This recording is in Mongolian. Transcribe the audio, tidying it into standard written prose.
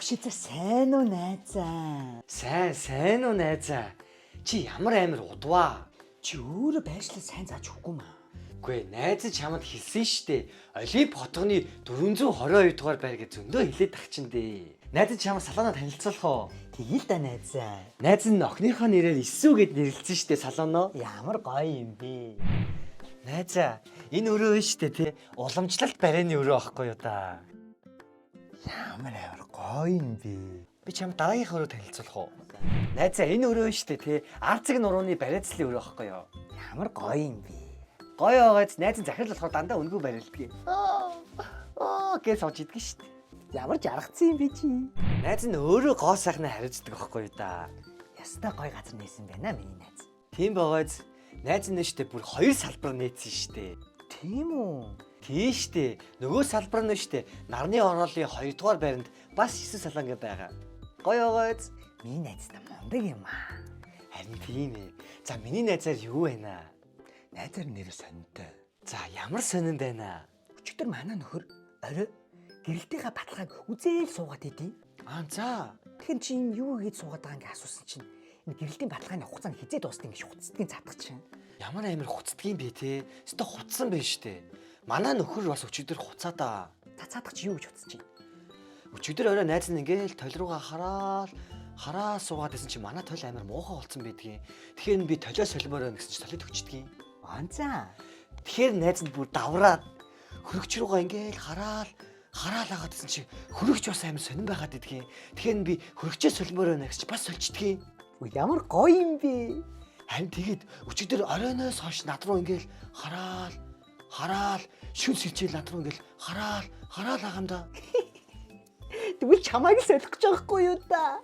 Өшөөцөө сайн уу найзаа? Сайн уу найзаа? Чи ямар амир удваа? Чи өөрөө байршлаа сайн зааж өгөхгүй маа. Үгүй найз чамд хэлсэн штэ. Олимп хотгоны 422 дугаар байр гэж зөндөө хэлээд тах чинь дээ. Найз чамд салоноо танилцуулах уу? Тэгээл да найзаа. Найз нь охиныхоо нэрээр Исүү гэд нэрлэлсэн штэ салоноо. Ямар гоё юм бэ? Найзаа, энэ өрөө штэ тий. Уламжлалт барайны өрөө аахгүй юу да? Ямар гоё юм бэ? Би чамд дараагийнх өрөө танилцуулах уу? Найзаа, энэ өрөө штэ тий. Арцэг нурууны барайцлын өрөө аахгүй юу? Ямар гоё юм бэ? Гоё байгааз найз нь захирал болохоор дандаа үнгүй барилдгийг. Гэж сууж идэх штэ. Ямар жаргацсан юм бэ чи? Найз нь өөрөө гоо сайхнаа хариуцдаг байхгүй юу да. Ястаа гоё газар нээсэн байна миний найз. Тийм байгааз найз нь штэ бүр хоёр салбар нээсэн штэ. Тийм үү? Тийм штэ. Нөгөө салбар нь штэ нарны ороолын 2 дугаар байранд бас 9 саланга байгаа. Гоё байгааз Миний найз та мундаг юм аа. харин тийм ээ. За миний найзаар юу байна? Найзаар нэрээ сонинтой. За ямар сонин байна? Өчигдөр манай нөхөр орой гэрэлтийнхаа баталгааг үзээл суугаад идэв. За. Тэгэхээр чи юм юу хийж суугаад байгаа ингээ асуусан чинь энэ гэрэлтийн баталгааны хугацаа нь хизээ дуусна ингээ хуцдгийн цадах чинь. Ямар амир хуцдгийн бэ те? Өстө хуцсан байна штэ. Манай нөхөр бас өчигдөр хуцаа да. Цадах чи юу гэж утсаж чинь? Өчигдөр орой найз нь ингээл тойл руугаа хараа суугаад байсан чи манай тойл амир муухай болцсон байдгийн. Тэгэхээр би толио солимоор байна гэсэн чи толиод өчтдгийн. Онцаа. Тэгэхээр найз нь бүр давраад хөрөгч руугаа ингээл хараад агаад гэсэн чи хөрөгч бас амир сонирн байгаад идгийн. Тэгэхээр би хөрөгчөө солимоор байна гэж бас сольчдгийн. Ямар гоё юм бэ? Харин тэгээд өчигдөр оройноос хойш над руу ингээл хараад шүн сэлжээл над руу ингээл хараад агаамда. Тэгвэл чамайг солих гэж байгаа хгүй юу да?